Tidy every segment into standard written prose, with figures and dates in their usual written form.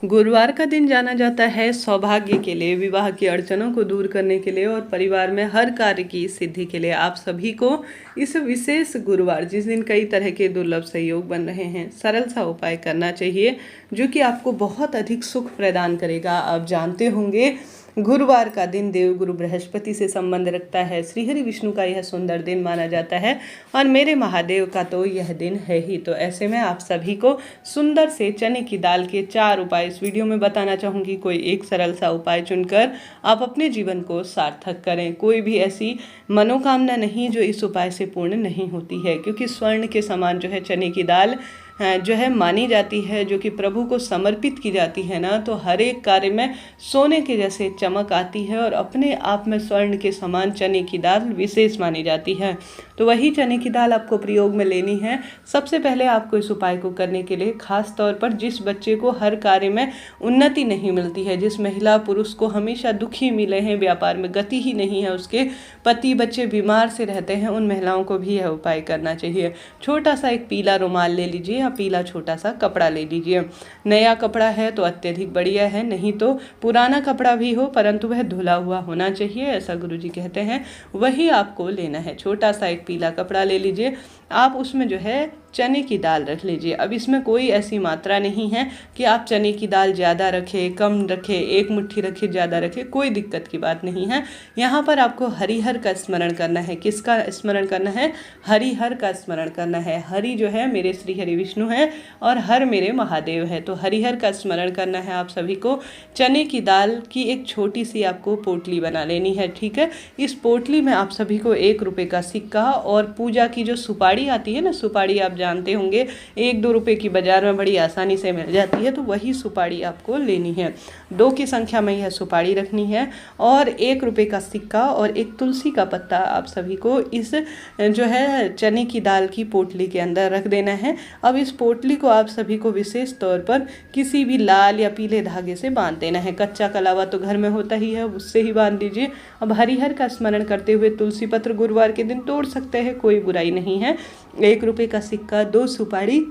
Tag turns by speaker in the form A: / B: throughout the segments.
A: गुरुवार का दिन जाना जाता है सौभाग्य के लिए, विवाह की अड़चनों को दूर करने के लिए और परिवार में हर कार्य की सिद्धि के लिए। आप सभी को इस विशेष गुरुवार, जिस दिन कई तरह के दुर्लभ सहयोग बन रहे हैं, सरल सा उपाय करना चाहिए जो कि आपको बहुत अधिक सुख प्रदान करेगा। आप जानते होंगे गुरुवार का दिन देवगुरु बृहस्पति से संबंध रखता है। श्रीहरि विष्णु का यह सुंदर दिन माना जाता है और मेरे महादेव का तो यह दिन है ही। तो ऐसे में आप सभी को सुंदर से चने की दाल के 4 उपाय इस वीडियो में बताना चाहूँगी। कोई एक सरल सा उपाय चुनकर आप अपने जीवन को सार्थक करें। कोई भी ऐसी मनोकामना नहीं जो इस उपाय से पूर्ण नहीं होती है, क्योंकि स्वर्ण के समान जो है चने की दाल जो है मानी जाती है, जो कि प्रभु को समर्पित की जाती है ना, तो हर एक कार्य में सोने के जैसे चमक आती है और अपने आप में स्वर्ण के समान चने की दाल विशेष मानी जाती है। तो वही चने की दाल आपको प्रयोग में लेनी है। सबसे पहले आपको इस उपाय को करने के लिए खास तौर पर जिस बच्चे को हर कार्य में उन्नति नहीं मिलती है, जिस महिला पुरुष को हमेशा दुखी मिले हैं, व्यापार में गति ही नहीं है, उसके पति बच्चे बीमार से रहते हैं, उन महिलाओं को भी यह उपाय करना चाहिए। छोटा सा एक पीला रुमाल ले लीजिए या पीला छोटा सा कपड़ा ले लीजिए। नया कपड़ा है तो अत्यधिक बढ़िया है, नहीं तो पुराना कपड़ा भी हो परंतु वह धुला हुआ होना चाहिए, ऐसा गुरुजी कहते हैं, वही आपको लेना है। छोटा सा एक पीला कपड़ा ले लीजिए, आप उसमें जो है चने की दाल रख लीजिए। अब इसमें कोई ऐसी मात्रा नहीं है कि आप चने की दाल ज़्यादा रखें, कम रखें, एक मुट्ठी रखें, ज़्यादा रखें, कोई दिक्कत की बात नहीं है। यहाँ पर आपको हरिहर का स्मरण करना है। किसका स्मरण करना है? हरिहर का स्मरण करना है। हरि जो है मेरे श्री हरि विष्णु है और हर मेरे महादेव है, तो हरिहर का स्मरण करना है आप सभी को। चने की दाल की एक छोटी सी आपको पोटली बना लेनी है, ठीक है। इस पोटली में आप सभी को 1 रुपये का सिक्का और पूजा की जो सुपारी आती है ना, सुपारी आप जानते होंगे 1-2 रुपये की बाजार में बड़ी आसानी से मिल जाती है, तो वही सुपारी आपको लेनी है। 2 की संख्या में यह सुपारी रखनी है और 1 रुपये का सिक्का और एक तुलसी का पत्ता आप सभी को इस जो है चने की दाल की पोटली के अंदर रख देना है। अब इस पोटली को आप सभी को विशेष तौर पर किसी भी लाल या पीले धागे से बांध देना है। कच्चा कलावा तो घर में होता ही है, उससे ही बांध दीजिए। अब हरिहर का स्मरण करते हुए तुलसी पत्र गुरुवार के दिन तोड़ सकते हैं, कोई बुराई नहीं है। 1 रुपये का सिक्का, 2 सुपारी,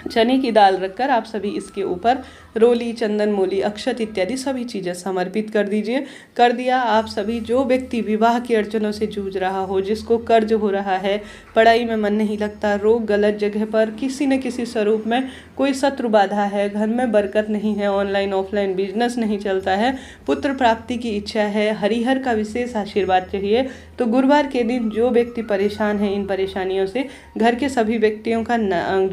A: चने की दाल रखकर आप सभी इसके ऊपर रोली, चंदन, मूली, अक्षत इत्यादि सभी चीज़ें समर्पित कर दीजिए। कर दिया। आप सभी जो व्यक्ति विवाह की अड़चनों से जूझ रहा हो, जिसको कर्ज हो रहा है, पढ़ाई में मन नहीं लगता, रोग गलत जगह पर, किसी न किसी स्वरूप में कोई शत्रु बाधा है, घर में बरकत नहीं है, ऑनलाइन ऑफलाइन बिजनेस नहीं चलता है, पुत्र प्राप्ति की इच्छा है, हरिहर का विशेष आशीर्वाद चाहिए, तो गुरुवार के दिन जो व्यक्ति परेशान है इन परेशानियों से, घर के सभी व्यक्तियों का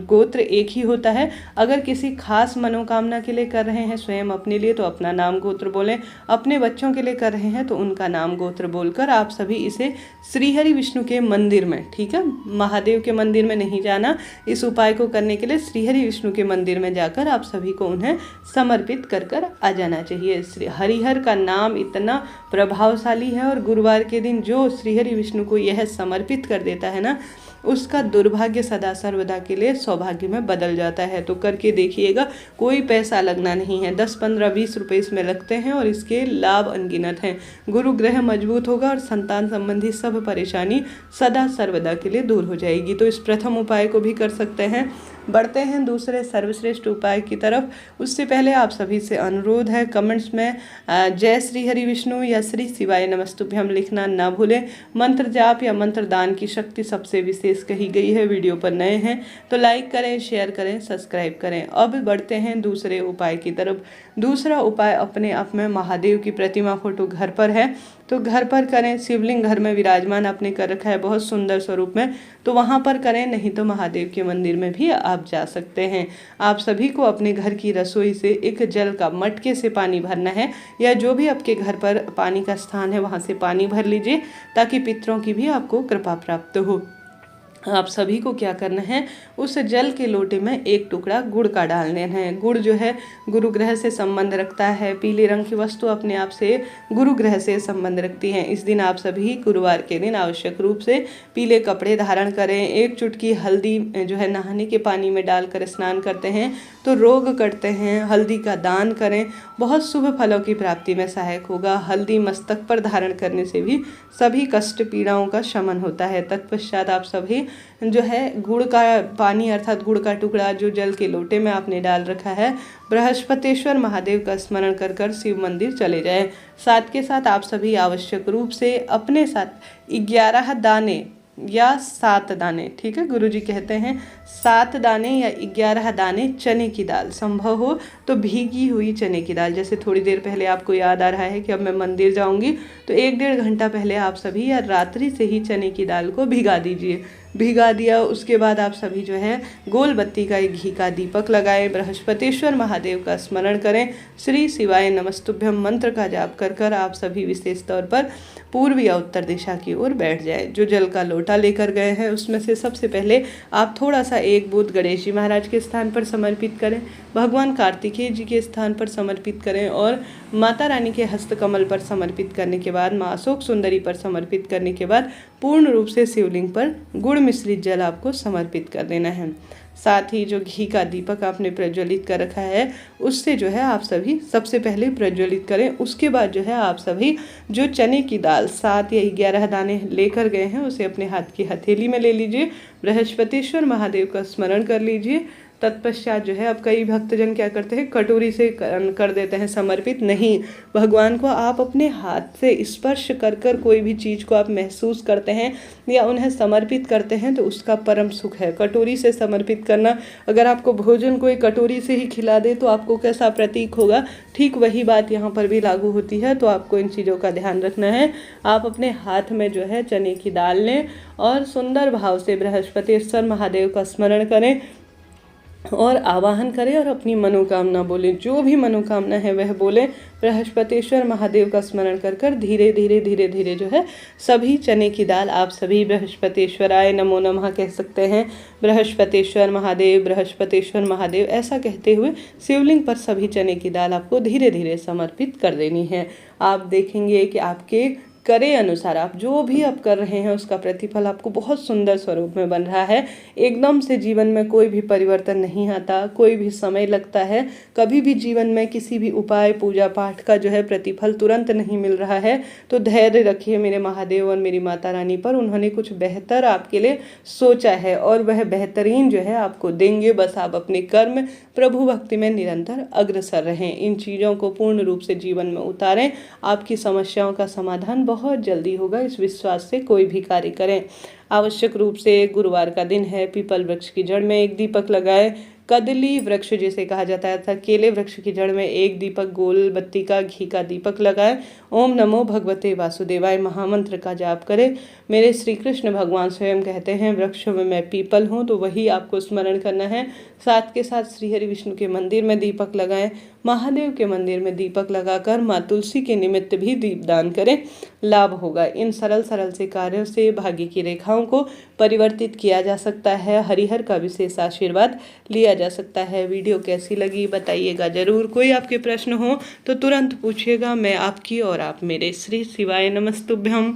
A: गोत्र एक ही होता है। अगर किसी खास मनोकामना के लिए कर रहे हैं स्वयं अपने लिए तो अपना नाम गोत्र बोलें, अपने बच्चों के लिए कर रहे हैं तो उनका नाम गोत्र बोलकर आप सभी इसे श्रीहरि विष्णु के मंदिर में, ठीक है, महादेव के मंदिर में नहीं जाना, इस उपाय को करने के लिए श्रीहरि विष्णु के मंदिर में जाकर आप सभी को उन्हें समर्पित कर आ जाना चाहिए। श्री हरिहर का नाम इतना प्रभावशाली है और गुरुवार के दिन जो श्रीहरि विष्णु को यह समर्पित कर देता है ना, उसका दुर्भाग्य सदा सर्वदा के लिए सौभाग्य में बदल जाता है। तो करके देखिएगा, कोई पैसा लगना नहीं है, 10, 15, 20 रुपये इसमें लगते हैं और इसके लाभ अनगिनत हैं। गुरु ग्रह मजबूत होगा और संतान संबंधी सब परेशानी सदा सर्वदा के लिए दूर हो जाएगी। तो इस प्रथम उपाय को भी कर सकते हैं। बढ़ते हैं दूसरे सर्वश्रेष्ठ उपाय की तरफ। उससे पहले आप सभी से अनुरोध है, कमेंट्स में जय श्री हरि विष्णु या श्री शिवाय नमस्तुभ्यम लिखना ना भूलें। मंत्र जाप या मंत्र दान की शक्ति सबसे विशेष कही गई है। वीडियो पर नए हैं तो लाइक करें, शेयर करें, सब्सक्राइब करें। अब बढ़ते हैं दूसरे उपाय की तरफ। दूसरा उपाय अपने आप में महादेव की प्रतिमा फोटो घर पर है तो घर पर करें। शिवलिंग घर में विराजमान आपने कर रखा है बहुत सुंदर स्वरूप में, तो वहाँ पर करें, नहीं तो महादेव के मंदिर में भी आप जा सकते हैं। आप सभी को अपने घर की रसोई से एक जल का मटके से पानी भरना है, या जो भी आपके घर पर पानी का स्थान है वहाँ से पानी भर लीजिए ताकि पितरों की भी आपको कृपा प्राप्त हो। आप सभी को क्या करना है, उस जल के लोटे में 1 टुकड़ा गुड़ का डाल देना है। गुड़ जो है गुरु ग्रह से संबंध रखता है। पीले रंग की वस्तु अपने आप से गुरु ग्रह से संबंध रखती हैं। इस दिन आप सभी गुरुवार के दिन आवश्यक रूप से पीले कपड़े धारण करें। 1 चुटकी हल्दी जो है नहाने के पानी में डालकर स्नान करते हैं तो रोग कटते हैं। हल्दी का दान करें, बहुत शुभ फलों की प्राप्ति में सहायक होगा। हल्दी मस्तक पर धारण करने से भी सभी कष्ट पीड़ाओं का शमन होता है। तत्पश्चात आप सभी जो है गुड़ का पानी अर्थात गुड़ का टुकड़ा जो जल के लोटे में आपने डाल रखा है, बृहस्पतिश्वर महादेव का स्मरण कर कर शिव मंदिर चले जाएं। साथ के साथ आप सभी आवश्यक रूप से अपने साथ 11 दाने या 7 दाने, ठीक है, गुरुजी कहते हैं 7 दाने या 11 दाने चने की दाल, संभव हो तो भीगी हुई चने की दाल। जैसे थोड़ी देर पहले आपको याद आ रहा है कि अब मैं मंदिर जाऊंगी, तो 1-1.5 घंटा पहले आप सभी या रात्रि से ही चने की दाल को भिगा दीजिए। भिगा दिया, उसके बाद आप सभी जो है गोल बत्ती का एक घी का दीपक लगाएं, बृहस्पतिश्वर महादेव का स्मरण करें, श्री शिवाय नमस्तुभ्यम मंत्र का जाप कर कर आप सभी विशेष तौर पर पूर्व या उत्तर दिशा की ओर बैठ जाए। जो जल का लोटा लेकर गए हैं उसमें से सबसे पहले आप थोड़ा सा 1 बूंद गणेश जी महाराज के स्थान पर समर्पित करें, भगवान कार्तिकेय जी के स्थान पर समर्पित करें और माता रानी के हस्तकमल पर समर्पित करने के बाद, माँ अशोक सुंदरी पर समर्पित करने के बाद पूर्ण रूप से शिवलिंग पर गुड़ मिश्रित जल आपको समर्पित कर देना है। साथ ही जो घी का दीपक आपने प्रज्वलित कर रखा है उससे जो है आप सभी सबसे पहले प्रज्वलित करें। उसके बाद जो है आप सभी जो चने की दाल 7 या 11 दाने लेकर गए हैं उसे अपने हाथ की हथेली में ले लीजिए, बृहस्पतिश्वर महादेव का स्मरण कर लीजिए। तत्पश्चात जो है अब कई भक्तजन क्या करते हैं, कटोरी से कर देते हैं समर्पित। नहीं, भगवान को आप अपने हाथ से स्पर्श कर कर कोई भी चीज़ को आप महसूस करते हैं या उन्हें समर्पित करते हैं तो उसका परम सुख है। कटोरी से समर्पित करना, अगर आपको भोजन कोई कटोरी से ही खिला दे तो आपको कैसा प्रतीक होगा, ठीक वही बात यहाँ पर भी लागू होती है। तो आपको इन चीज़ों का ध्यान रखना है। आप अपने हाथ में जो है चने की दाल लें और सुंदर भाव से बृहस्पतिश्वर महादेव का स्मरण करें और आवाहन करें और अपनी मनोकामना बोलें। जो भी मनोकामना है वह बोलें। बृहस्पतिश्वर महादेव का स्मरण कर कर धीरे धीरे जो है सभी चने की दाल आप सभी बृहस्पतिश्वराय नमो नमः कह सकते हैं। बृहस्पतिश्वर महादेव ऐसा कहते हुए शिवलिंग पर सभी चने की दाल आपको धीरे धीरे समर्पित कर देनी है। आप देखेंगे कि आपके करे अनुसार आप जो भी आप कर रहे हैं उसका प्रतिफल आपको बहुत सुंदर स्वरूप में बन रहा है। एकदम से जीवन में कोई भी परिवर्तन नहीं आता, कोई भी समय लगता है। कभी भी जीवन में किसी भी उपाय पूजा पाठ का जो है प्रतिफल तुरंत नहीं मिल रहा है तो धैर्य रखिए मेरे महादेव और मेरी माता रानी पर। उन्होंने कुछ बेहतर आपके लिए सोचा है और वह बेहतरीन जो है आपको देंगे। बस आप अपने कर्म प्रभु भक्ति में निरंतर अग्रसर रहें। इन चीज़ों को पूर्ण रूप से जीवन में उतारें, आपकी समस्याओं का समाधान बहुत जल्दी होगा। इस विश्वास से कोई भी कार्य करें। आवश्यक रूप से गुरुवार का दिन है, पीपल वृक्ष की जड़ में एक दीपक लगाएं। कदली वृक्ष जिसे कहा जाता है अर्थात केले वृक्ष की जड़ में एक दीपक, गोल बत्ती का घी का दीपक लगाएं। ओम नमो भगवते वासुदेवाय महामंत्र का जाप करें। मेरे श्री कृष्ण भगवान स्वयं कहते हैं वृक्षों में मैं पीपल हूँ, तो वही आपको स्मरण करना है। साथ के साथ श्री हरि विष्णु के मंदिर में दीपक लगाएं, महादेव के मंदिर में दीपक लगाकर माँ तुलसी के निमित्त भी दीपदान करें, लाभ होगा। इन सरल से कार्यों से भाग्य की रेखाओं को परिवर्तित किया जा सकता है। हरिहर का विशेष आशीर्वाद लिया जा सकता है। वीडियो कैसी लगी बताइएगा जरूर। कोई आपके प्रश्न हो तो तुरंत पूछिएगा, मैं आपकी और आप मेरे। श्री शिवाय नमस्तुभ्यम।